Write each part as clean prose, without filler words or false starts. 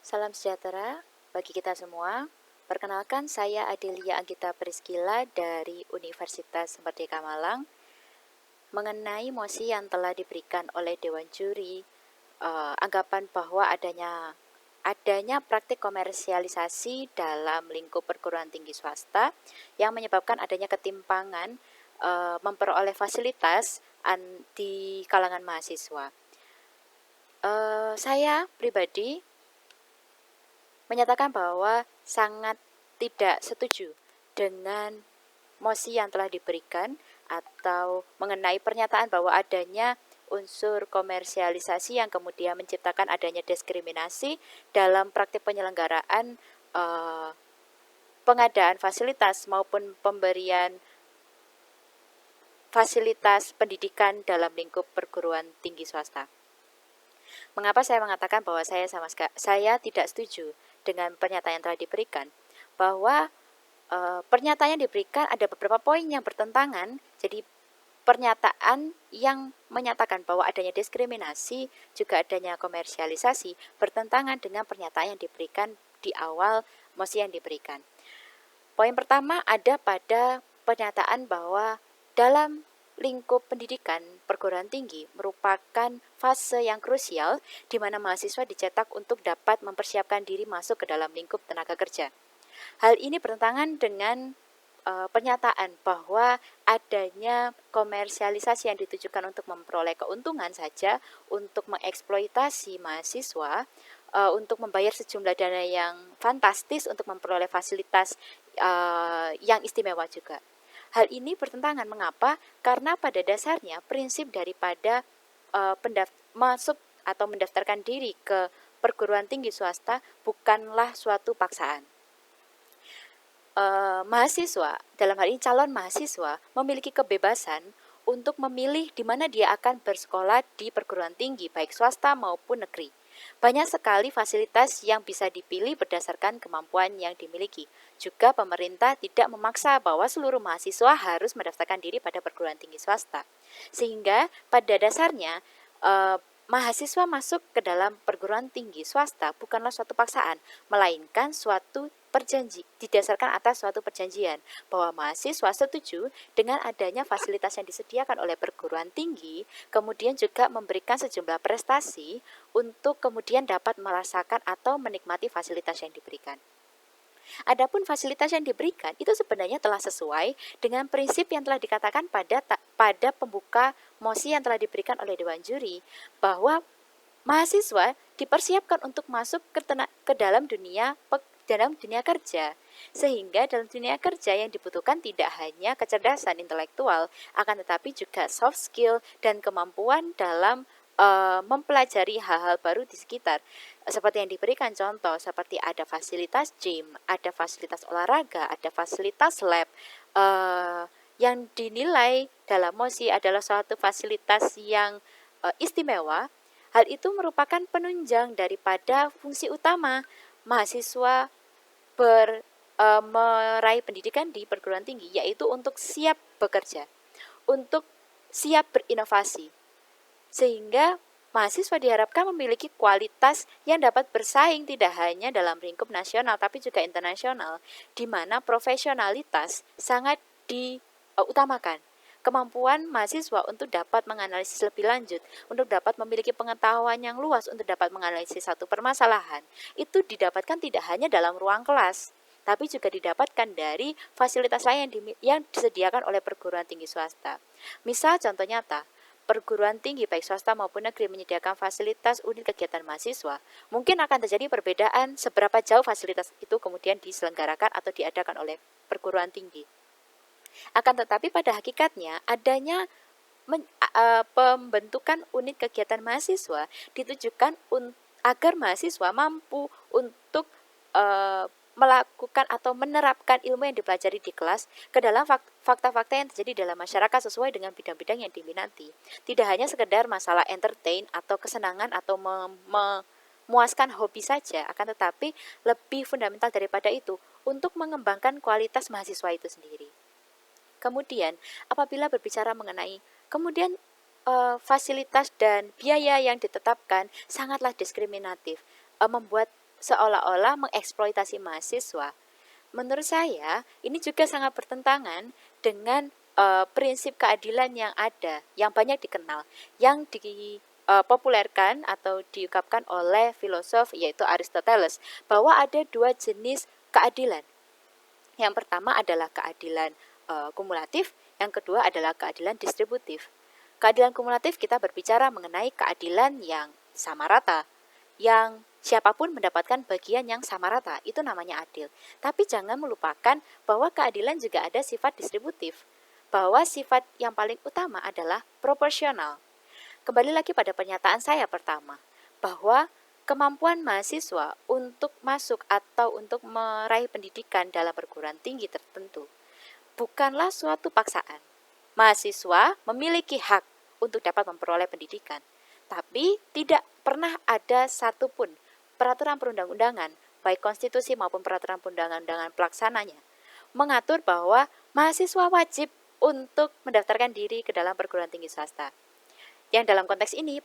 Salam sejahtera bagi kita semua. Perkenalkan, saya Adelia Anggita Priscila dari Universitas Merdeka Malang. Mengenai mosi yang telah diberikan oleh Dewan Juri, anggapan bahwa adanya praktik komersialisasi dalam lingkup perguruan tinggi swasta yang menyebabkan adanya ketimpangan memperoleh fasilitas di kalangan mahasiswa. Saya pribadi menyatakan bahwa sangat tidak setuju dengan mosi yang telah diberikan atau mengenai pernyataan bahwa adanya unsur komersialisasi yang kemudian menciptakan adanya diskriminasi dalam praktik penyelenggaraan pengadaan fasilitas maupun pemberian fasilitas pendidikan dalam lingkup perguruan tinggi swasta. Mengapa saya mengatakan bahwa saya tidak setuju dengan pernyataan yang telah diberikan? Bahwa pernyataan yang diberikan ada beberapa poin yang bertentangan. Jadi pernyataan yang menyatakan bahwa adanya diskriminasi juga adanya komersialisasi bertentangan dengan pernyataan yang diberikan di awal mosi yang diberikan. Poin pertama ada pada pernyataan bahwa dalam lingkup pendidikan perguruan tinggi merupakan fase yang krusial di mana mahasiswa dicetak untuk dapat mempersiapkan diri masuk ke dalam lingkup tenaga kerja. Hal ini bertentangan dengan pernyataan bahwa adanya komersialisasi yang ditujukan untuk memperoleh keuntungan saja untuk mengeksploitasi mahasiswa untuk membayar sejumlah dana yang fantastis untuk memperoleh fasilitas yang istimewa juga. Hal ini bertentangan. Mengapa? Karena pada dasarnya prinsip daripada masuk atau mendaftarkan diri ke perguruan tinggi swasta bukanlah suatu paksaan. Mahasiswa, dalam hal ini calon mahasiswa, memiliki kebebasan untuk memilih di mana dia akan bersekolah di perguruan tinggi, baik swasta maupun negeri. Banyak sekali fasilitas yang bisa dipilih berdasarkan kemampuan yang dimiliki. Juga pemerintah tidak memaksa bahwa seluruh mahasiswa harus mendaftarkan diri pada perguruan tinggi swasta. Sehingga pada dasarnya mahasiswa masuk ke dalam perguruan tinggi swasta bukanlah suatu paksaan, melainkan suatu didasarkan atas suatu perjanjian bahwa mahasiswa setuju dengan adanya fasilitas yang disediakan oleh perguruan tinggi, kemudian juga memberikan sejumlah prestasi untuk kemudian dapat merasakan atau menikmati fasilitas yang diberikan. Adapun fasilitas yang diberikan itu sebenarnya telah sesuai dengan prinsip yang telah dikatakan pada pembuka mosi yang telah diberikan oleh Dewan Juri, bahwa mahasiswa dipersiapkan untuk masuk ke dalam dunia kerja. Sehingga dalam dunia kerja yang dibutuhkan tidak hanya kecerdasan intelektual, akan tetapi juga soft skill dan kemampuan dalam mempelajari hal-hal baru di sekitar. Seperti yang diberikan contoh, seperti ada fasilitas gym, ada fasilitas olahraga, ada fasilitas lab, yang dinilai dalam mosi adalah suatu fasilitas yang istimewa. Hal itu merupakan penunjang daripada fungsi utama mahasiswa meraih pendidikan di perguruan tinggi, yaitu untuk siap bekerja, untuk siap berinovasi. Sehingga mahasiswa diharapkan memiliki kualitas yang dapat bersaing tidak hanya dalam lingkup nasional tapi juga internasional, di mana profesionalitas sangat diutamakan. Kemampuan mahasiswa untuk dapat menganalisis lebih lanjut, untuk dapat memiliki pengetahuan yang luas, untuk dapat menganalisis satu permasalahan, itu didapatkan tidak hanya dalam ruang kelas, tapi juga didapatkan dari fasilitas lain yang disediakan oleh perguruan tinggi swasta. Misal contoh nyata, perguruan tinggi baik swasta maupun negeri menyediakan fasilitas unit kegiatan mahasiswa, mungkin akan terjadi perbedaan seberapa jauh fasilitas itu kemudian diselenggarakan atau diadakan oleh perguruan tinggi. Akan tetapi pada hakikatnya adanya pembentukan unit kegiatan mahasiswa ditujukan agar mahasiswa mampu untuk melakukan atau menerapkan ilmu yang dipelajari di kelas ke dalam fakta-fakta yang terjadi dalam masyarakat sesuai dengan bidang-bidang yang diminati. Tidak hanya sekedar masalah entertain atau kesenangan atau memuaskan hobi saja, akan tetapi lebih fundamental daripada itu untuk mengembangkan kualitas mahasiswa itu sendiri. Kemudian apabila berbicara mengenai kemudian fasilitas dan biaya yang ditetapkan sangatlah diskriminatif, membuat seolah-olah mengeksploitasi mahasiswa. Menurut saya, ini juga sangat bertentangan dengan prinsip keadilan yang ada, yang banyak dikenal, yang dipopulerkan atau diungkapkan oleh filosof yaitu Aristoteles, bahwa ada dua jenis keadilan. Yang pertama adalah keadilan kumulatif, yang kedua adalah keadilan distributif. Keadilan kumulatif kita berbicara mengenai keadilan yang sama rata, yang siapapun mendapatkan bagian yang sama rata, itu namanya adil. Tapi jangan melupakan bahwa keadilan juga ada sifat distributif, bahwa sifat yang paling utama adalah proporsional. Kembali lagi pada pernyataan saya pertama, bahwa kemampuan mahasiswa untuk masuk atau untuk meraih pendidikan dalam perguruan tinggi tertentu bukanlah suatu paksaan. Mahasiswa memiliki hak untuk dapat memperoleh pendidikan, tapi tidak pernah ada satupun peraturan perundang-undangan, baik konstitusi maupun peraturan perundang-undangan pelaksananya, mengatur bahwa mahasiswa wajib untuk mendaftarkan diri ke dalam perguruan tinggi swasta. Yang dalam konteks ini,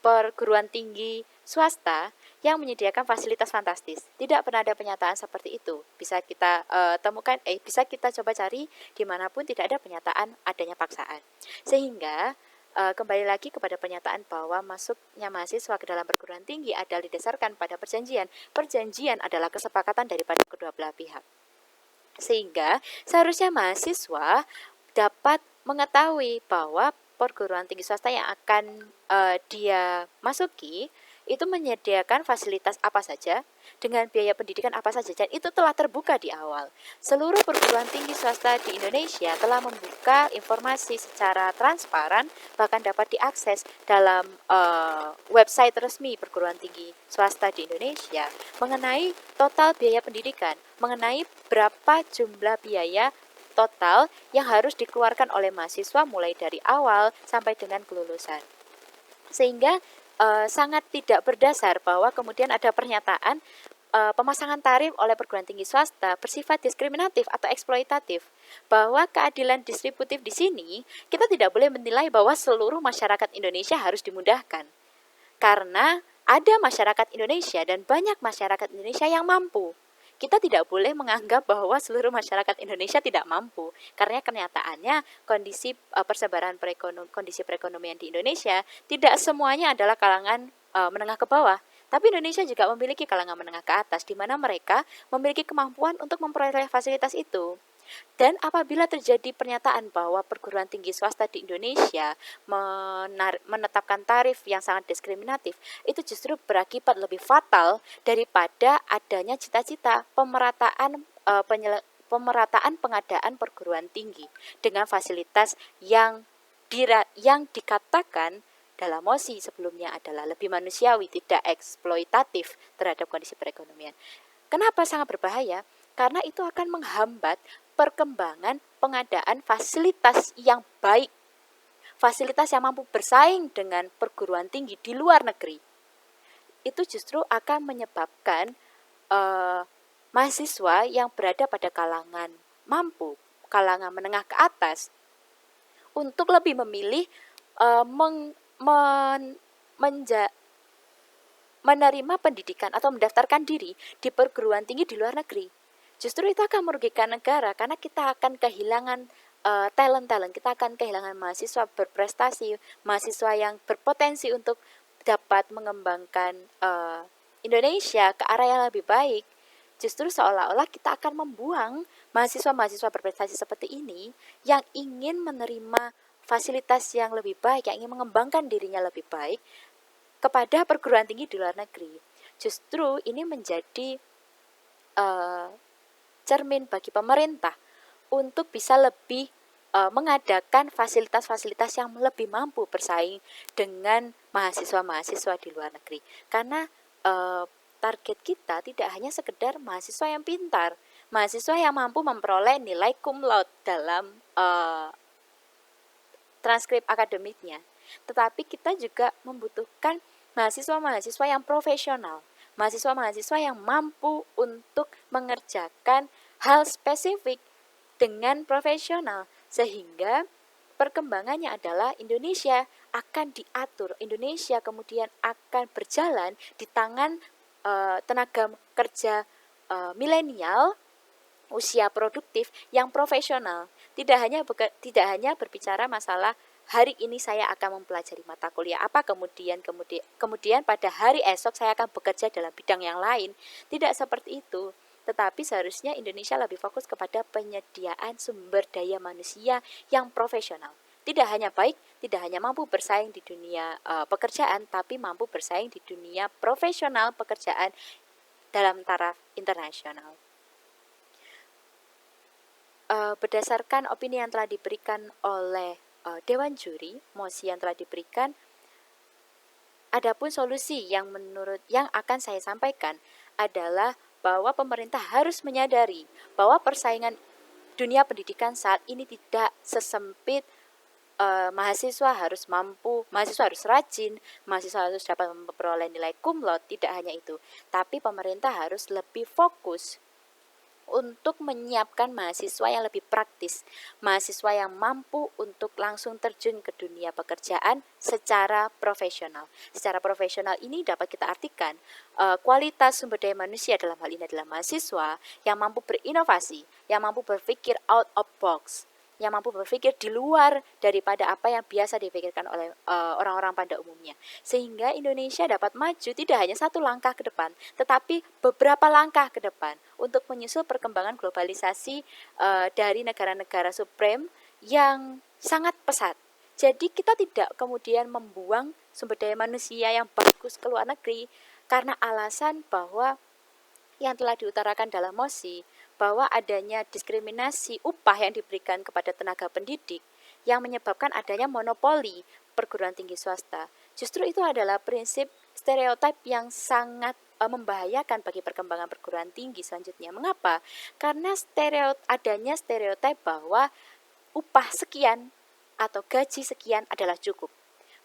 perguruan tinggi swasta yang menyediakan fasilitas fantastis. Tidak pernah ada pernyataan seperti itu. Bisa kita bisa kita coba cari dimanapun tidak ada pernyataan adanya paksaan. Sehingga kembali lagi kepada pernyataan bahwa masuknya mahasiswa ke dalam perguruan tinggi adalah didasarkan pada perjanjian. Perjanjian adalah kesepakatan daripada kedua belah pihak. Sehingga seharusnya mahasiswa dapat mengetahui bahwa perguruan tinggi swasta yang akan dia masuki itu menyediakan fasilitas apa saja dengan biaya pendidikan apa saja, dan itu telah terbuka di awal. Seluruh perguruan tinggi swasta di Indonesia telah membuka informasi secara transparan, bahkan dapat diakses dalam website resmi perguruan tinggi swasta di Indonesia mengenai total biaya pendidikan, mengenai berapa jumlah biaya total yang harus dikeluarkan oleh mahasiswa mulai dari awal sampai dengan kelulusan. Sehingga sangat tidak berdasar bahwa kemudian ada pernyataan pemasangan tarif oleh perguruan tinggi swasta bersifat diskriminatif atau eksploitatif. Bahwa keadilan distributif di sini, kita tidak boleh menilai bahwa seluruh masyarakat Indonesia harus dimudahkan. Karena ada masyarakat Indonesia dan banyak masyarakat Indonesia yang mampu. Kita tidak boleh menganggap bahwa seluruh masyarakat Indonesia tidak mampu, karena kenyataannya kondisi kondisi perekonomian di Indonesia tidak semuanya adalah kalangan menengah ke bawah, tapi Indonesia juga memiliki kalangan menengah ke atas, di mana mereka memiliki kemampuan untuk memperoleh fasilitas itu. Dan apabila terjadi pernyataan bahwa perguruan tinggi swasta di Indonesia menetapkan tarif yang sangat diskriminatif, itu justru berakibat lebih fatal daripada adanya cita-cita pemerataan pengadaan perguruan tinggi dengan fasilitas yang dikatakan dalam mosi sebelumnya adalah lebih manusiawi, tidak eksploitatif terhadap kondisi perekonomian. Kenapa sangat berbahaya? Karena itu akan menghambat perkembangan pengadaan fasilitas yang baik, fasilitas yang mampu bersaing dengan perguruan tinggi di luar negeri. Itu justru akan menyebabkan mahasiswa yang berada pada kalangan mampu, kalangan menengah ke atas, untuk lebih memilih menerima pendidikan atau mendaftarkan diri di perguruan tinggi di luar negeri. Justru itu akan merugikan negara, karena kita akan kehilangan talent, kita akan kehilangan mahasiswa berprestasi, mahasiswa yang berpotensi untuk dapat mengembangkan Indonesia ke arah yang lebih baik. Justru seolah-olah kita akan membuang mahasiswa-mahasiswa berprestasi seperti ini yang ingin menerima fasilitas yang lebih baik, yang ingin mengembangkan dirinya lebih baik kepada perguruan tinggi di luar negeri. Justru ini menjadi cermin bagi pemerintah untuk bisa lebih mengadakan fasilitas-fasilitas yang lebih mampu bersaing dengan mahasiswa-mahasiswa di luar negeri. Karena target kita tidak hanya sekedar mahasiswa yang pintar, mahasiswa yang mampu memperoleh nilai cum laude dalam transkrip akademiknya, tetapi kita juga membutuhkan mahasiswa-mahasiswa yang profesional, mahasiswa-mahasiswa yang mampu untuk mengerjakan hal spesifik dengan profesional, sehingga perkembangannya adalah Indonesia akan diatur, Indonesia kemudian akan berjalan di tangan tenaga kerja milenial usia produktif yang profesional. Tidak hanya berbicara masalah hari ini saya akan mempelajari mata kuliah apa, kemudian pada hari esok saya akan bekerja dalam bidang yang lain. Tidak seperti itu. Tetapi seharusnya Indonesia lebih fokus kepada penyediaan sumber daya manusia yang profesional. Tidak hanya baik, tidak hanya mampu bersaing di dunia pekerjaan, tapi mampu bersaing di dunia profesional pekerjaan dalam taraf internasional. Berdasarkan opini yang telah diberikan oleh Dewan Juri, mosi yang telah diberikan, adapun solusi yang akan saya sampaikan adalah bahwa pemerintah harus menyadari bahwa persaingan dunia pendidikan saat ini tidak sesempit mahasiswa harus mampu, mahasiswa harus rajin, mahasiswa harus dapat memperoleh nilai cum laude. Tidak hanya itu, tapi pemerintah harus lebih fokus untuk menyiapkan mahasiswa yang lebih praktis, mahasiswa yang mampu untuk langsung terjun ke dunia pekerjaan secara profesional. Secara profesional ini dapat kita artikan kualitas sumber daya manusia dalam hal ini adalah mahasiswa yang mampu berinovasi, yang mampu berpikir out of box, yang mampu berpikir di luar daripada apa yang biasa dipikirkan oleh orang-orang pada umumnya. Sehingga Indonesia dapat maju tidak hanya satu langkah ke depan, tetapi beberapa langkah ke depan untuk menyusul perkembangan globalisasi dari negara-negara supreme yang sangat pesat. Jadi kita tidak kemudian membuang sumber daya manusia yang bagus ke luar negeri karena alasan bahwa yang telah diutarakan dalam mosi, bahwa adanya diskriminasi upah yang diberikan kepada tenaga pendidik yang menyebabkan adanya monopoli perguruan tinggi swasta. Justru itu adalah prinsip stereotip yang sangat membahayakan bagi perkembangan perguruan tinggi selanjutnya. Mengapa? Karena adanya stereotip bahwa upah sekian atau gaji sekian adalah cukup.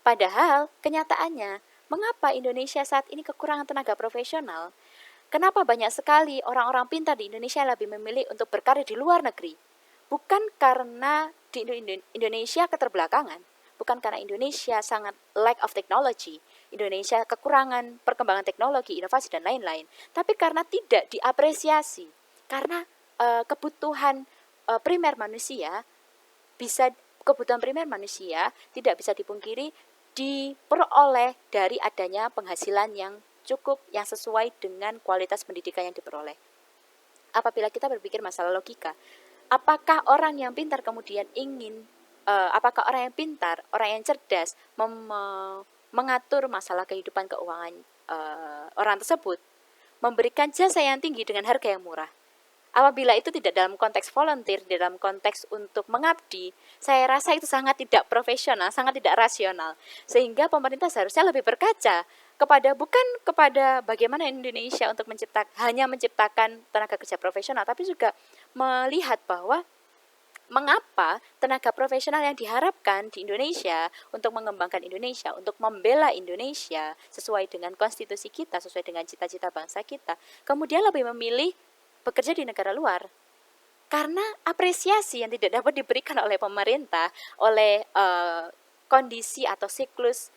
Padahal kenyataannya, mengapa Indonesia saat ini kekurangan tenaga profesional? Kenapa banyak sekali orang-orang pintar di Indonesia lebih memilih untuk berkarir di luar negeri? Bukan karena di Indonesia keterbelakangan, bukan karena Indonesia sangat lack of technology, Indonesia kekurangan perkembangan teknologi, inovasi, dan lain-lain, tapi karena tidak diapresiasi, karena kebutuhan primer manusia tidak bisa dipungkiri diperoleh dari adanya penghasilan yang cukup, yang sesuai dengan kualitas pendidikan yang diperoleh. Apabila kita berpikir masalah logika, apakah orang yang pintar kemudian apakah orang yang pintar, orang yang cerdas mengatur masalah kehidupan keuangan orang tersebut, memberikan jasa yang tinggi dengan harga yang murah? Apabila itu tidak dalam konteks volunteer, dalam konteks untuk mengabdi, saya rasa itu sangat tidak profesional, sangat tidak rasional. Sehingga pemerintah seharusnya lebih berkaca bukan kepada bagaimana Indonesia untuk hanya menciptakan tenaga kerja profesional, tapi juga melihat bahwa mengapa tenaga profesional yang diharapkan di Indonesia untuk mengembangkan Indonesia, untuk membela Indonesia sesuai dengan konstitusi kita, sesuai dengan cita-cita bangsa kita, kemudian lebih memilih bekerja di negara luar. Karena apresiasi yang tidak dapat diberikan oleh pemerintah, oleh kondisi atau siklus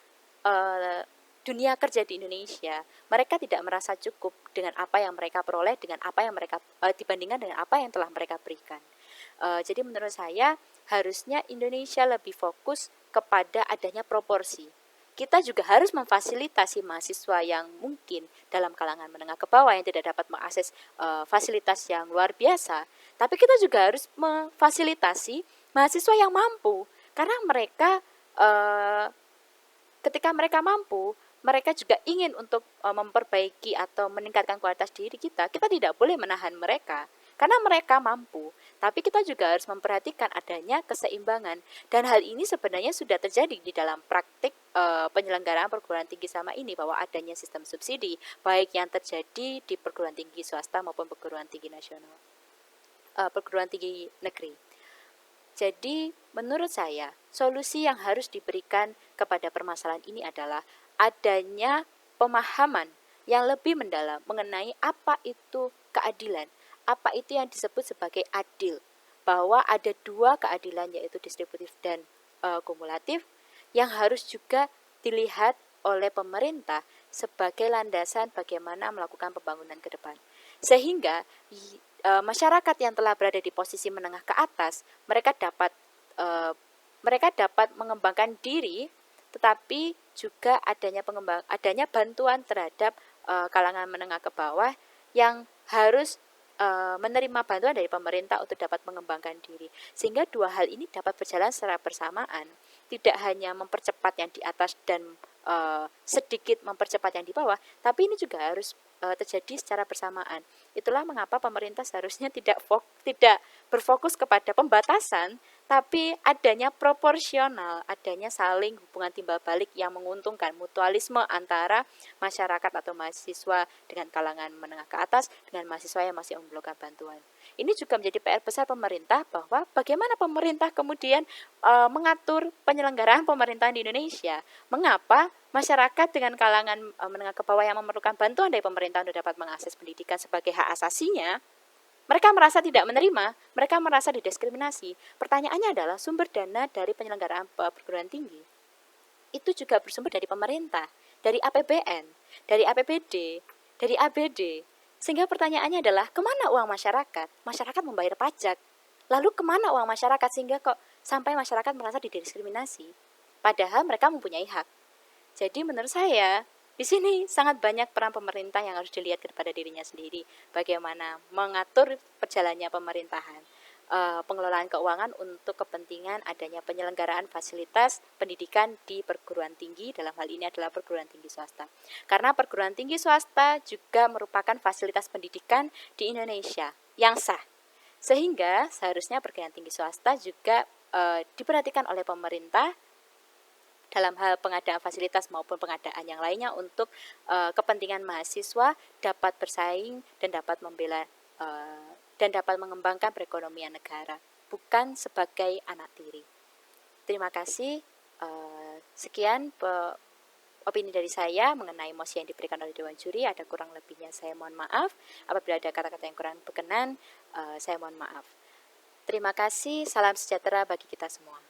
dunia kerja di Indonesia, mereka tidak merasa cukup dengan apa yang mereka peroleh, dengan apa yang mereka dibandingkan dengan apa yang telah mereka berikan. Jadi menurut saya harusnya Indonesia lebih fokus kepada adanya proporsi. Kita juga harus memfasilitasi mahasiswa yang mungkin dalam kalangan menengah ke bawah yang tidak dapat mengakses fasilitas yang luar biasa. Tapi kita juga harus memfasilitasi mahasiswa yang mampu, karena mereka ketika mereka mampu, mereka juga ingin untuk memperbaiki atau meningkatkan kualitas diri kita. Kita tidak boleh menahan mereka karena mereka mampu. Tapi kita juga harus memperhatikan adanya keseimbangan. Dan hal ini sebenarnya sudah terjadi di dalam praktik penyelenggaraan perguruan tinggi selama ini, bahwa adanya sistem subsidi, baik yang terjadi di perguruan tinggi swasta maupun perguruan tinggi nasional, perguruan tinggi negeri. Jadi menurut saya, solusi yang harus diberikan kepada permasalahan ini adalah adanya pemahaman yang lebih mendalam mengenai apa itu keadilan, apa itu yang disebut sebagai adil, bahwa ada dua keadilan, yaitu distributif dan kumulatif, yang harus juga dilihat oleh pemerintah sebagai landasan bagaimana melakukan pembangunan ke depan. Sehingga masyarakat yang telah berada di posisi menengah ke atas, mereka dapat mengembangkan diri, tetapi juga adanya bantuan terhadap kalangan menengah ke bawah yang harus menerima bantuan dari pemerintah untuk dapat mengembangkan diri. Sehingga dua hal ini dapat berjalan secara bersamaan, tidak hanya mempercepat yang di atas dan sedikit mempercepat yang di bawah, tapi ini juga harus terjadi secara bersamaan. Itulah mengapa pemerintah seharusnya tidak berfokus kepada pembatasan, tapi adanya proporsional, adanya saling hubungan timbal balik yang menguntungkan, mutualisme antara masyarakat atau mahasiswa dengan kalangan menengah ke atas dengan mahasiswa yang masih memerlukan bantuan. Ini juga menjadi PR besar pemerintah, bahwa bagaimana pemerintah kemudian mengatur penyelenggaraan pemerintahan di Indonesia. Mengapa masyarakat dengan kalangan menengah ke bawah yang memerlukan bantuan dari pemerintah untuk dapat mengakses pendidikan sebagai hak asasinya, mereka merasa tidak menerima, mereka merasa didiskriminasi. Pertanyaannya adalah sumber dana dari penyelenggaraan perguruan tinggi itu juga bersumber dari pemerintah, dari APBN, dari APBD, dari ABD. Sehingga pertanyaannya adalah, kemana uang masyarakat? Masyarakat membayar pajak. Lalu kemana uang masyarakat sehingga kok sampai masyarakat merasa didiskriminasi? Padahal mereka mempunyai hak. Jadi menurut saya, di sini sangat banyak peran pemerintah yang harus dilihat kepada dirinya sendiri. Bagaimana mengatur perjalannya pemerintahan, pengelolaan keuangan untuk kepentingan adanya penyelenggaraan fasilitas pendidikan di perguruan tinggi, dalam hal ini adalah perguruan tinggi swasta. Karena perguruan tinggi swasta juga merupakan fasilitas pendidikan di Indonesia yang sah. Sehingga seharusnya perguruan tinggi swasta juga diperhatikan oleh pemerintah dalam hal pengadaan fasilitas maupun pengadaan yang lainnya untuk kepentingan mahasiswa dapat bersaing dan dapat membela dan dapat mengembangkan perekonomian negara, bukan sebagai anak tiri. Terima kasih. Sekian opini dari saya mengenai mosi yang diberikan oleh Dewan Juri. Ada kurang lebihnya saya mohon maaf. Apabila ada kata-kata yang kurang berkenan, saya mohon maaf. Terima kasih. Salam sejahtera bagi kita semua.